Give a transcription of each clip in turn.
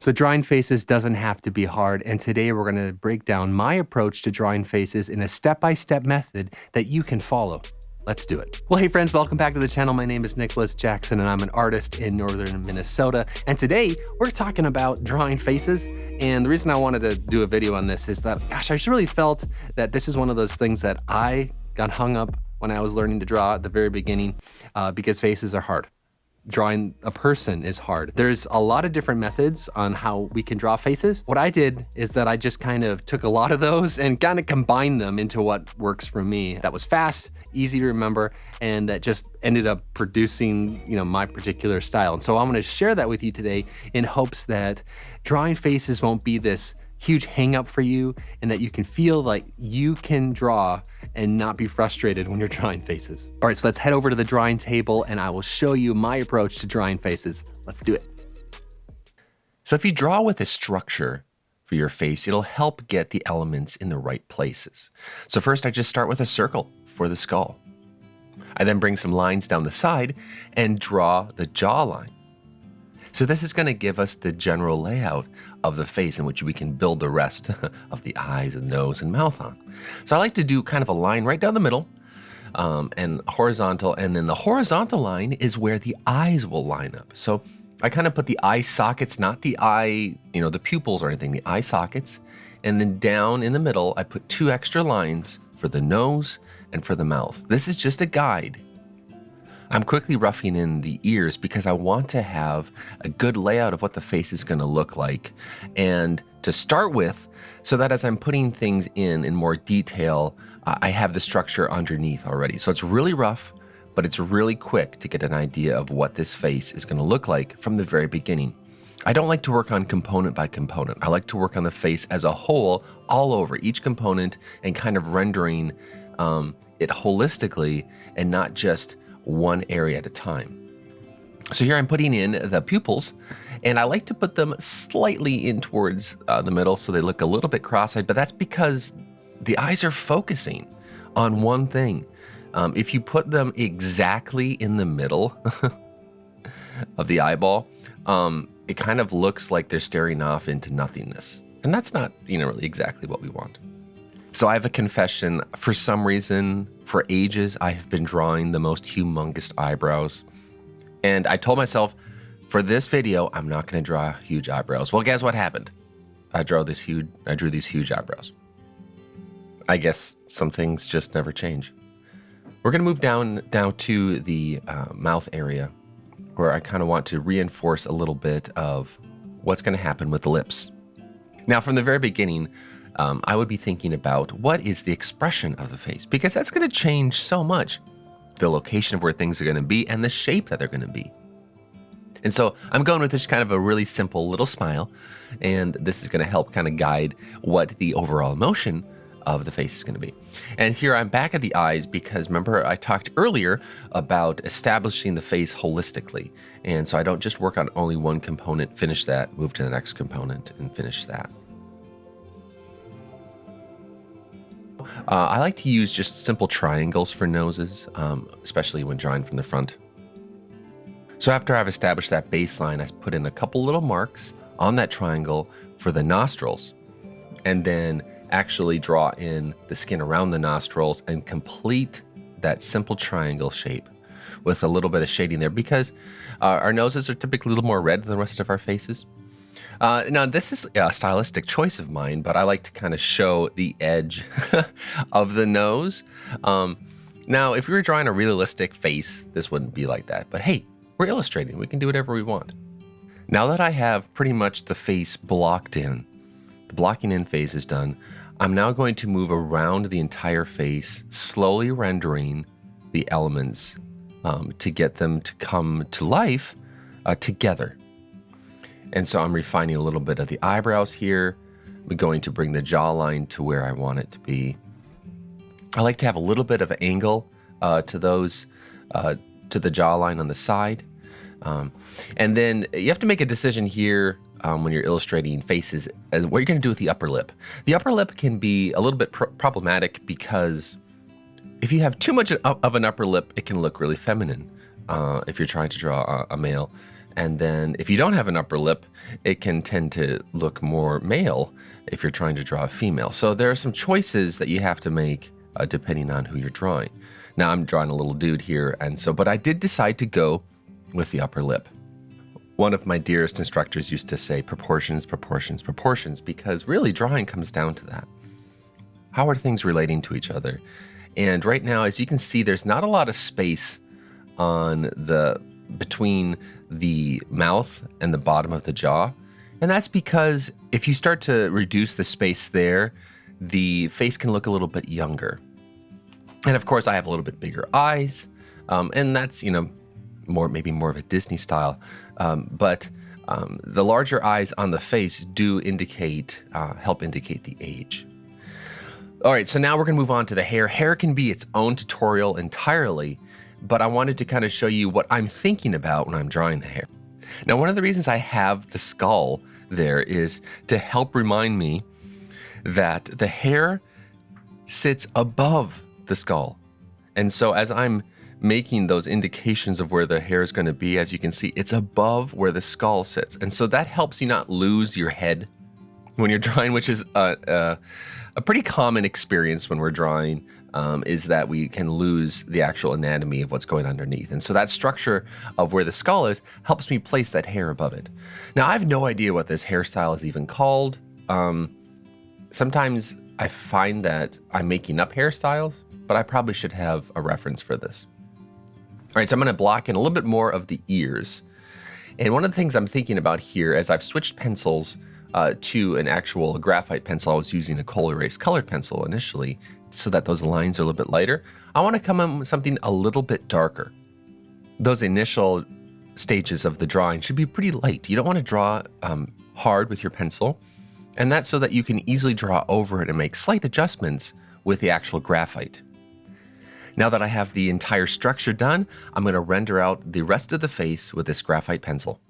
So drawing faces doesn't have to be hard, and today we're going to break down my approach to drawing faces in a step-by-step method that you can follow. Let's do it. Well, hey friends, welcome back to the channel. My name is Nicholas Jackson and I'm an artist in northern Minnesota. And today we're talking about drawing faces. And the reason I wanted to do a video on this is that, gosh, I just really felt that this is one of those things that I got hung up when I was learning to draw at the very beginning because faces are hard. Drawing a person is hard. There's a lot of different methods on how we can draw faces. What I did is that I just kind of took a lot of those and kind of combined them into what works for me. That was fast, easy to remember, and that just ended up producing, my particular style. And so I'm gonna share that with you today in hopes that drawing faces won't be this huge hang up for you and that you can feel like you can draw and not be frustrated when you're drawing faces. All right, so let's head over to the drawing table and I will show you my approach to drawing faces. Let's do it. So if you draw with a structure for your face, it'll help get the elements in the right places. So first I just start with a circle for the skull. I then bring some lines down the side and draw the jawline. So this is going to give us the general layout of the face in which we can build the rest of the eyes and nose and mouth on. So I like to do kind of a line right down the middle and horizontal, and then the horizontal line is where the eyes will line up. So I kind of put the eye sockets, not the eye, the pupils or anything, the eye sockets, and then down in the middle I put 2 extra lines for the nose and for the mouth. This is just a guide. I'm quickly roughing in the ears because I want to have a good layout of what the face is going to look like and to start with, so that as I'm putting things in more detail, I have the structure underneath already. So it's really rough, but it's really quick to get an idea of what this face is going to look like from the very beginning. I don't like to work on component by component. I like to work on the face as a whole, all over each component, and kind of rendering it holistically and not just one area at a time. So here I'm putting in the pupils, and I like to put them slightly in towards the middle so they look a little bit cross-eyed, but that's because the eyes are focusing on one thing. If you put them exactly in the middle of the eyeball, it kind of looks like they're staring off into nothingness. And that's not, really exactly what we want. So I have a confession. For some reason, for ages, I have been drawing the most humongous eyebrows. And I told myself, for this video, I'm not gonna draw huge eyebrows. Well, guess what happened? I drew these huge eyebrows. I guess some things just never change. We're gonna move down to the mouth area, where I kind of want to reinforce a little bit of what's gonna happen with the lips. Now, from the very beginning, I would be thinking about what is the expression of the face, because that's going to change so much. The location of where things are going to be and the shape that they're going to be. And so I'm going with just kind of a really simple little smile, and this is going to help kind of guide what the overall emotion of the face is going to be. And here I'm back at the eyes because remember I talked earlier about establishing the face holistically. And so I don't just work on only one component, finish that, move to the next component and finish that. I like to use just simple triangles for noses, especially when drawing from the front. So after I've established that baseline, I put in a couple little marks on that triangle for the nostrils, and then actually draw in the skin around the nostrils and complete that simple triangle shape with a little bit of shading there, because our noses are typically a little more red than the rest of our faces. Now, this is a stylistic choice of mine, but I like to kind of show the edge of the nose. Now, if we were drawing a realistic face, this wouldn't be like that. But hey, we're illustrating. We can do whatever we want. Now that I have pretty much the face blocked in, the blocking in phase is done, I'm now going to move around the entire face, slowly rendering the elements to get them to come to life together. And so I'm refining a little bit of the eyebrows here. I'm going to bring the jawline to where I want it to be. I like to have a little bit of an angle to those, to the jawline on the side. And then you have to make a decision here when you're illustrating faces, what you're going to do with the upper lip. The upper lip can be a little bit problematic because if you have too much of an upper lip, it can look really feminine if you're trying to draw a male. And then if you don't have an upper lip, it can tend to look more male if you're trying to draw a female. So there are some choices that you have to make depending on who you're drawing. Now I'm drawing a little dude here, but I did decide to go with the upper lip. One of my dearest instructors used to say proportions, proportions, proportions, because really drawing comes down to that. How are things relating to each other? And right now, as you can see, there's not a lot of space between the mouth and the bottom of the jaw. And that's because if you start to reduce the space there, the face can look a little bit younger. And of course, I have a little bit bigger eyes, and that's, maybe more of a Disney style. But the larger eyes on the face do help indicate the age. All right, so now we're gonna move on to the hair. Hair can be its own tutorial entirely, but I wanted to kind of show you what I'm thinking about when I'm drawing the hair. Now, one of the reasons I have the skull there is to help remind me that the hair sits above the skull. And so as I'm making those indications of where the hair is going to be, as you can see, it's above where the skull sits. And so that helps you not lose your head when you're drawing, which is a pretty common experience when we're drawing, is that we can lose the actual anatomy of what's going underneath. And so that structure of where the skull is helps me place that hair above it. Now, I have no idea what this hairstyle is even called. Sometimes I find that I'm making up hairstyles, but I probably should have a reference for this. All right, so I'm gonna block in a little bit more of the ears. And one of the things I'm thinking about here, as I've switched pencils to an actual graphite pencil, I was using a coal erase colored pencil initially, so that those lines are a little bit lighter. I wanna come in with something a little bit darker. Those initial stages of the drawing should be pretty light. You don't wanna draw hard with your pencil, and that's so that you can easily draw over it and make slight adjustments with the actual graphite. Now that I have the entire structure done, I'm gonna render out the rest of the face with this graphite pencil.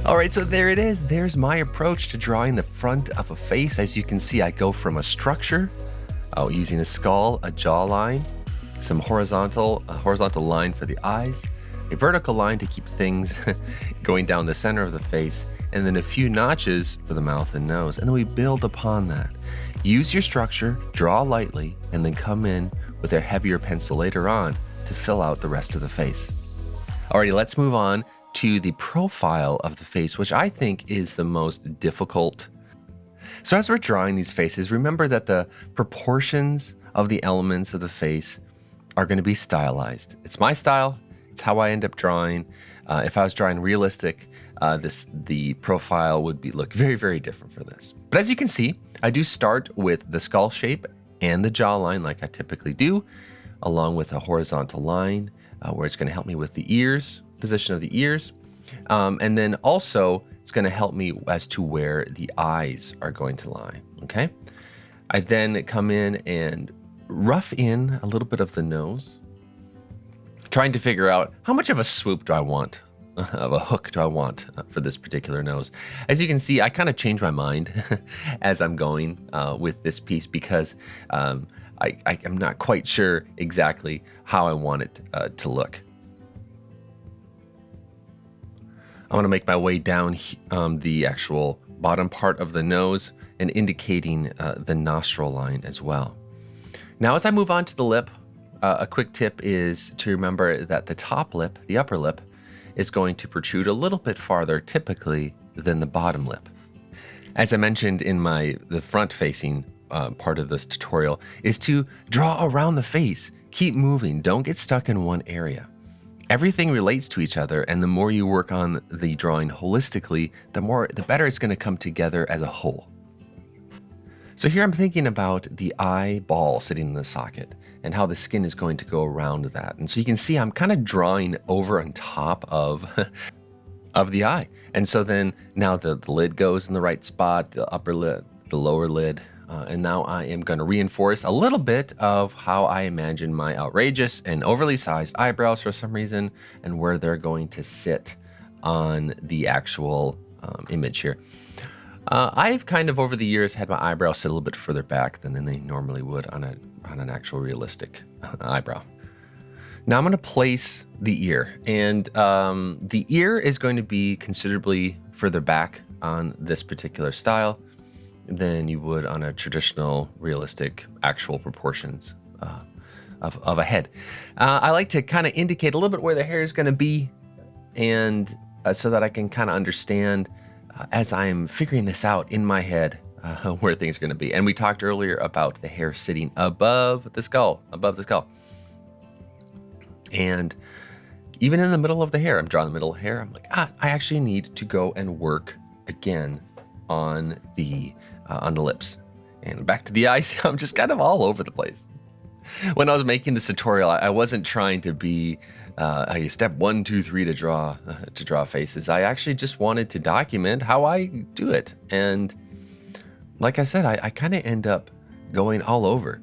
All right, so there it is. There's my approach to drawing the front of a face. As you can see, I go from a structure, using a skull, a jawline, some horizontal line for the eyes, a vertical line to keep things going down the center of the face, and then a few notches for the mouth and nose. And then we build upon that. Use your structure, draw lightly, and then come in with a heavier pencil later on to fill out the rest of the face. Alrighty, let's move on to the profile of the face, which I think is the most difficult. So as we're drawing these faces, remember that the proportions of the elements of the face are going to be stylized. It's my style. It's how I end up drawing. If I was drawing realistic, the profile would look very, very different for this. But as you can see, I do start with the skull shape and the jawline like I typically do, along with a horizontal line where it's going to help me with the ears, position of the ears. And then also it's going to help me as to where the eyes are going to lie, okay? I then come in and rough in a little bit of the nose, trying to figure out how much of a swoop do I want, of a hook do I want for this particular nose. As you can see, I kind of change my mind as I'm going with this piece because I'm not quite sure exactly how I want it to look. I want to make my way down the actual bottom part of the nose and indicating the nostril line as well. Now, as I move on to the lip, a quick tip is to remember that the top lip, the upper lip, is going to protrude a little bit farther typically than the bottom lip. As I mentioned in the front-facing part of this tutorial is to draw around the face. Keep moving. Don't get stuck in one area. Everything relates to each other, and the more you work on the drawing holistically, the better it's going to come together as a whole. So here I'm thinking about the eyeball sitting in the socket and how the skin is going to go around that. And so you can see I'm kind of drawing over on top of the eye. And so then now the lid goes in the right spot, the upper lid, the lower lid. And now I am going to reinforce a little bit of how I imagine my outrageous and overly sized eyebrows for some reason and where they're going to sit on the actual image here. I've kind of over the years had my eyebrows sit a little bit further back than they normally would on an actual realistic eyebrow. Now I'm going to place the ear, and the ear is going to be considerably further back on this particular style than you would on a traditional realistic actual proportions of a head. I like to kind of indicate a little bit where the hair is going to be, and so that I can kind of understand as I'm figuring this out in my head, where things are going to be. And we talked earlier about the hair sitting above the skull. And even in the middle of the hair, I'm drawing the middle of the hair. I'm like, I actually need to go and work again on the lips. And back to the eyes, I'm just kind of all over the place. When I was making this tutorial, I wasn't trying to be step 1, 2, 3 to draw faces. I actually just wanted to document how I do it. And like I said, I kind of end up going all over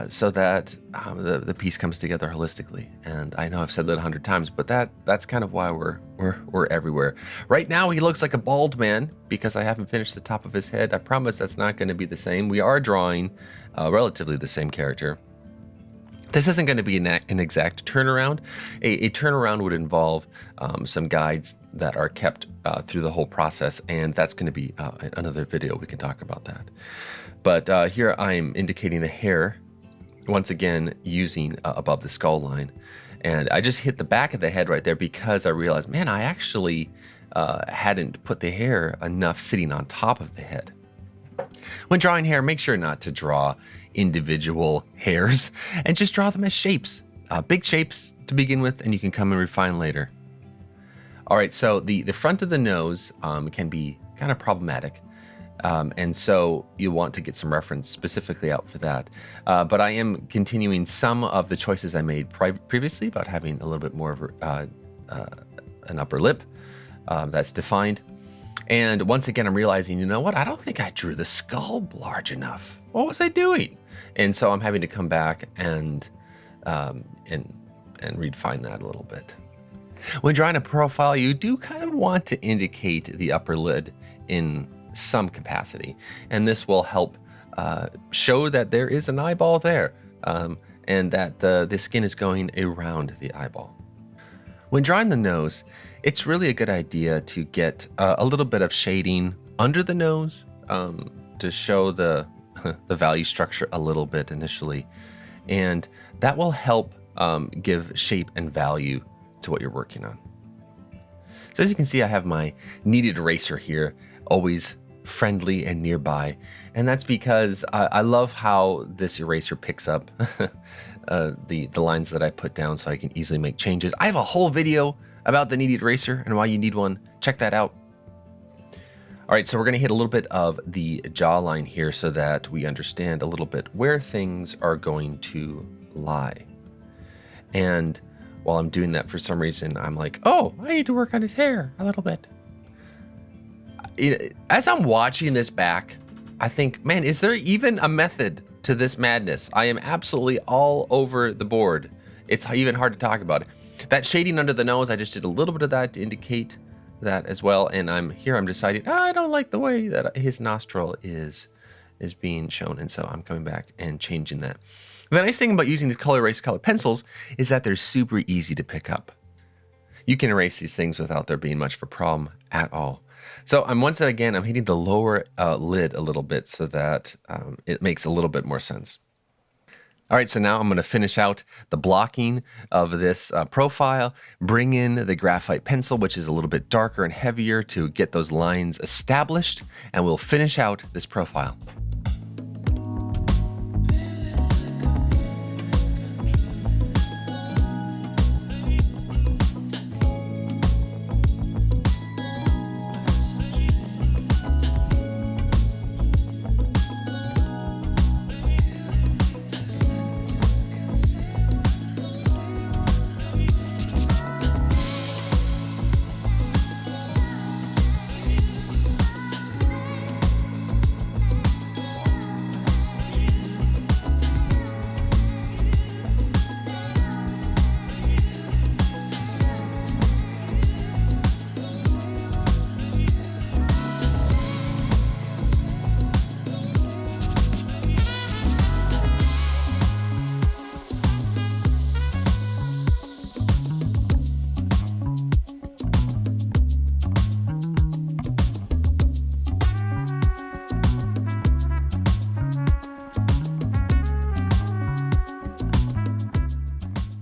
so that the piece comes together holistically. And I know I've said that 100 times, but that's kind of why we're everywhere. Right now, he looks like a bald man because I haven't finished the top of his head. I promise that's not going to be the same. We are drawing relatively the same character. This isn't going to be an exact turnaround. A turnaround would involve some guides that are kept through the whole process, and that's going to be another video. We can talk about that. But here I'm indicating the hair, once again, using above the skull line. And I just hit the back of the head right there because I realized, man, I actually hadn't put the hair enough sitting on top of the head. When drawing hair, make sure not to draw individual hairs and just draw them as shapes, big shapes to begin with, and you can come and refine later. All right, so the front of the nose can be kind of problematic. And so you want to get some reference specifically out for that. But I am continuing some of the choices I made previously about having a little bit more of an upper lip that's defined. And once again, I'm realizing, you know what? I don't think I drew the skull large enough. What was I doing? And so I'm having to come back and refine that a little bit. When drawing a profile, you do kind of want to indicate the upper lid in some capacity. And this will help show that there is an eyeball there and that the skin is going around the eyeball. When drawing the nose, it's really a good idea to get a little bit of shading under the nose to show the value structure a little bit initially. And that will help give shape and value to what you're working on. So as you can see, I have my Kneaded Eraser here, always friendly and nearby. And that's because I love how this eraser picks up the lines that I put down so I can easily make changes. I have a whole video about the Kneaded Eraser and why you need one. Check that out. All right, so we're gonna hit a little bit of the jawline here so that we understand a little bit where things are going to lie. And while I'm doing that, for some reason, I'm like, oh, I need to work on his hair a little bit. As I'm watching this back, I think, man, is there even a method to this madness? I am absolutely all over the board. It's even hard to talk about it. That shading under the nose, I just did a little bit of that to indicate that as well. And I'm deciding, I don't like the way that his nostril is being shown. And so I'm coming back and changing that. The nice thing about using these color erase color pencils is that they're super easy to pick up. You can erase these things without there being much of a problem at all. So I'm hitting the lower lid a little bit so that it makes a little bit more sense. All right, so now I'm going to finish out the blocking of this profile, bring in the graphite pencil, which is a little bit darker and heavier to get those lines established, and we'll finish out this profile.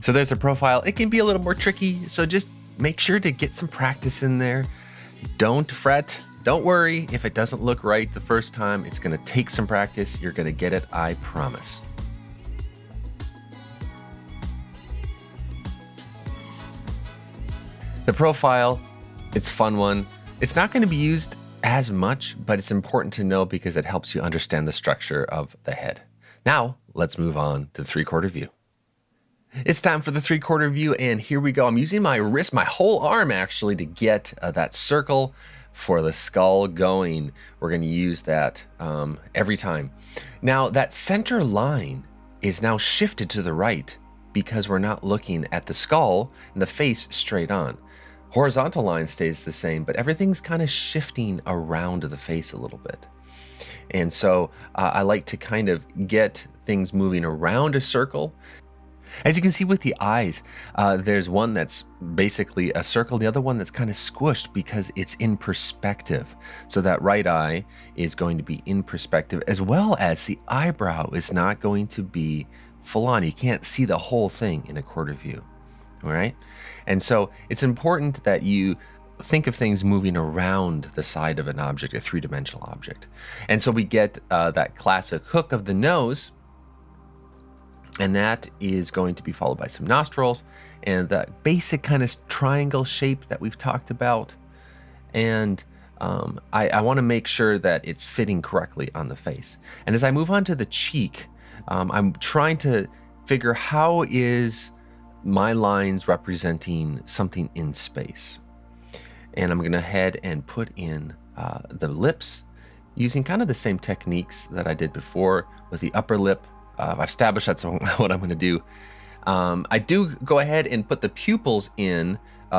So there's a profile. It can be a little more tricky, so just make sure to get some practice in there. Don't fret. Don't worry if it doesn't look right the first time. It's going to take some practice. You're going to get it, I promise. The profile, it's a fun one. It's not going to be used as much, but it's important to know because it helps you understand the structure of the head. Now, let's move on to the 3/4 view. It's time for the 3/4 view, and here we go. I'm using my wrist, my whole arm actually, to get that circle for the skull going. We're going to use that every time. Now, that center line is now shifted to the right because we're not looking at the skull and the face straight on. Horizontal line stays the same, but everything's kind of shifting around the face a little bit. And so I like to kind of get things moving around a circle. As you can see with the eyes, there's one that's basically a circle, the other one that's kind of squished because it's in perspective. So that right eye is going to be in perspective, as well as the eyebrow is not going to be full on. You can't see the whole thing in a quarter view. All right. And so it's important that you think of things moving around the side of an object, a three-dimensional object. And so we get that classic hook of the nose, and that is going to be followed by some nostrils and that basic kind of triangle shape that we've talked about. And I want to make sure that it's fitting correctly on the face. And as I move on to the cheek, I'm trying to figure how is my lines representing something in space. And I'm going to head and put in the lips using kind of the same techniques that I did before with the upper lip. I've established that's what I'm going to do. I do go ahead and put the pupils in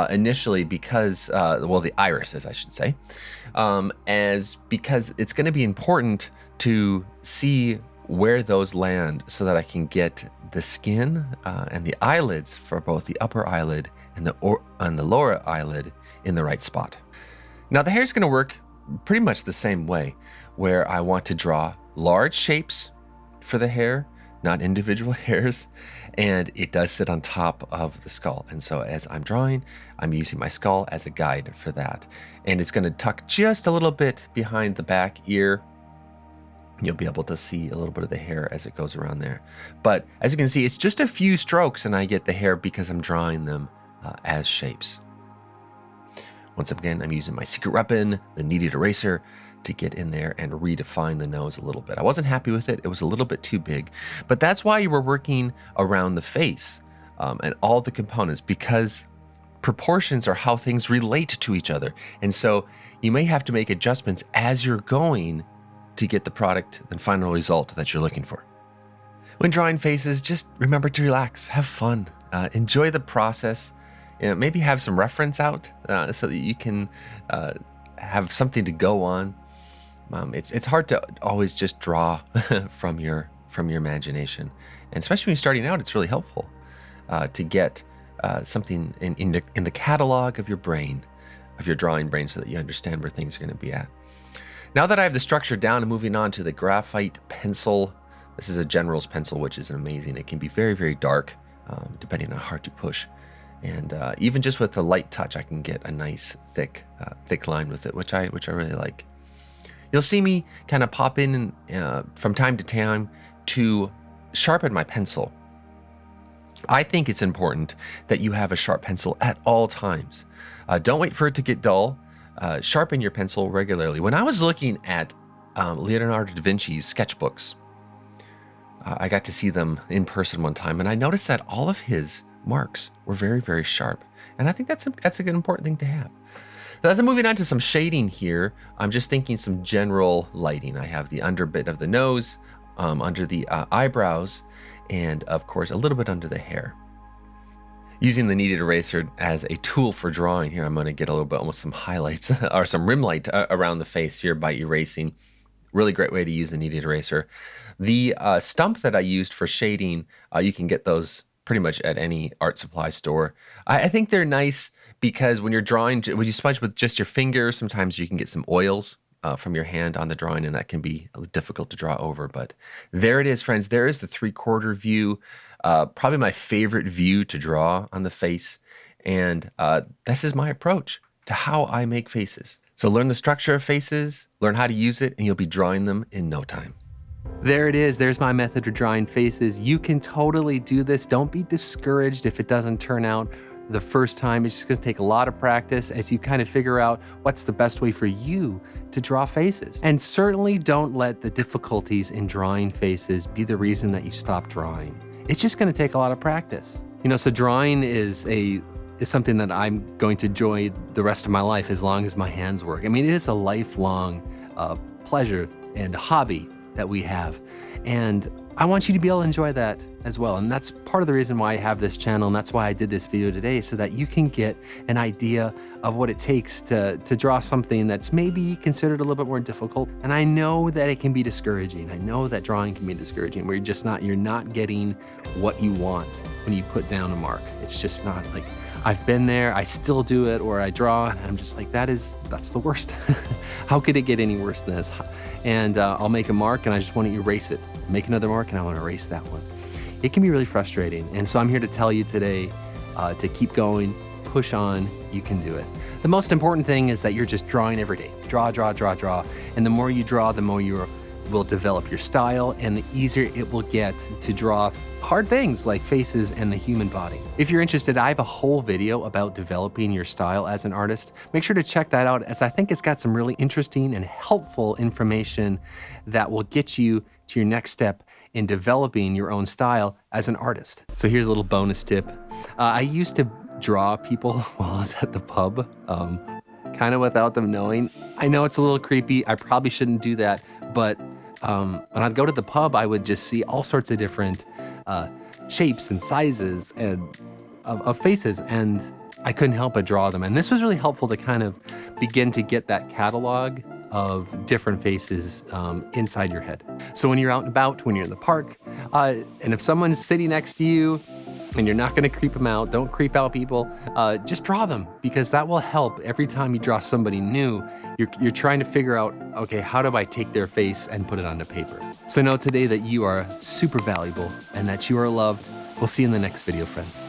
initially because, well, the irises, I should say, because it's going to be important to see where those land so that I can get the skin and the eyelids for both the upper eyelid and the lower eyelid in the right spot. Now the hair is going to work pretty much the same way, where I want to draw large shapes for the hair, not individual hairs, and it does sit on top of the skull. And so as I'm drawing, I'm using my skull as a guide for that. And it's going to tuck just a little bit behind the back ear. You'll be able to see a little bit of the hair as it goes around there. But as you can see, it's just a few strokes and I get the hair because I'm drawing them as shapes. Once again, I'm using my secret weapon, the Kneaded Eraser, to get in there and redefine the nose a little bit. I wasn't happy with it. It was a little bit too big, but that's why you were working around the face and all the components, because proportions are how things relate to each other. And so you may have to make adjustments as you're going to get the product and final result that you're looking for. When drawing faces, just remember to relax, have fun, enjoy the process. Maybe have some reference out so that you can have something to go on. It's hard to always just draw from your imagination, and especially when you're starting out, it's really helpful to get something in the catalog of your brain, of your drawing brain, so that you understand where things are going to be at. Now that I have the structure down, I'm moving on to the graphite pencil. This is a general's pencil, which is amazing. It can be very, very dark, depending on how hard to push. And even just with a light touch, I can get a nice thick line with it, which I really like. You'll see me kind of pop in from time to time to sharpen my pencil. I think it's important that you have a sharp pencil at all times. Don't wait for it to get dull. Sharpen your pencil regularly. When I was looking at Leonardo da Vinci's sketchbooks, I got to see them in person one time, and I noticed that all of his marks were very, very sharp. And I think that's a good important thing to have. So as I'm moving on to some shading here, I'm just thinking some general lighting. I have the under bit of the nose, under the eyebrows, and of course a little bit under the hair. Using the Kneaded Eraser as a tool for drawing here, I'm going to get a little bit, almost some highlights or some rim light around the face here by erasing. Really great way to use the Kneaded Eraser. The stump that I used for shading, you can get those pretty much at any art supply store. I think they're nice because when you're drawing, when you smudge with just your finger, sometimes you can get some oils from your hand on the drawing, and that can be difficult to draw over. But there it is, friends. There is the 3/4 view. probably my favorite view to draw on the face. And this is my approach to how I make faces. So learn the structure of faces, learn how to use it, and you'll be drawing them in no time. There it is. There's my method of drawing faces. You can totally do this. Don't be discouraged if it doesn't turn out the first time. It's just gonna take a lot of practice as you kind of figure out what's the best way for you to draw faces. And certainly don't let the difficulties in drawing faces be the reason that you stop drawing. It's just gonna take a lot of practice. So drawing is something that I'm going to enjoy the rest of my life as long as my hands work. I mean, it is a lifelong pleasure and hobby that we have. And I want you to be able to enjoy that as well. And that's part of the reason why I have this channel, and that's why I did this video today, so that you can get an idea of what it takes to draw something that's maybe considered a little bit more difficult. And I know that it can be discouraging. I know that drawing can be discouraging, where you're not getting what you want when you put down a mark. It's just not like, I've been there, I still do it, or I draw, and I'm just like, that's the worst. How could it get any worse than this? And I'll make a mark, and I just want to erase it. Make another mark, and I want to erase that one. It can be really frustrating. And so I'm here to tell you today to keep going, push on, you can do it. The most important thing is that you're just drawing every day. Draw, draw, draw, draw. And the more you draw, the more you will develop your style, and the easier it will get to draw hard things like faces and the human body. If you're interested, I have a whole video about developing your style as an artist. Make sure to check that out, as I think it's got some really interesting and helpful information that will get you to your next step in developing your own style as an artist. So here's a little bonus tip. I used to draw people while I was at the pub, kind of without them knowing. I know it's a little creepy. I probably shouldn't do that, but when I'd go to the pub, I would just see all sorts of different shapes and sizes and of faces, and I couldn't help but draw them. And this was really helpful to kind of begin to get that catalog of different faces inside your head. So when you're out and about, when you're in the park, and if someone's sitting next to you and you're not gonna creep them out, don't creep out people, just draw them, because that will help. Every time you draw somebody new, you're trying to figure out, okay, how do I take their face and put it onto paper? So know today that you are super valuable and that you are loved. We'll see you in the next video, friends.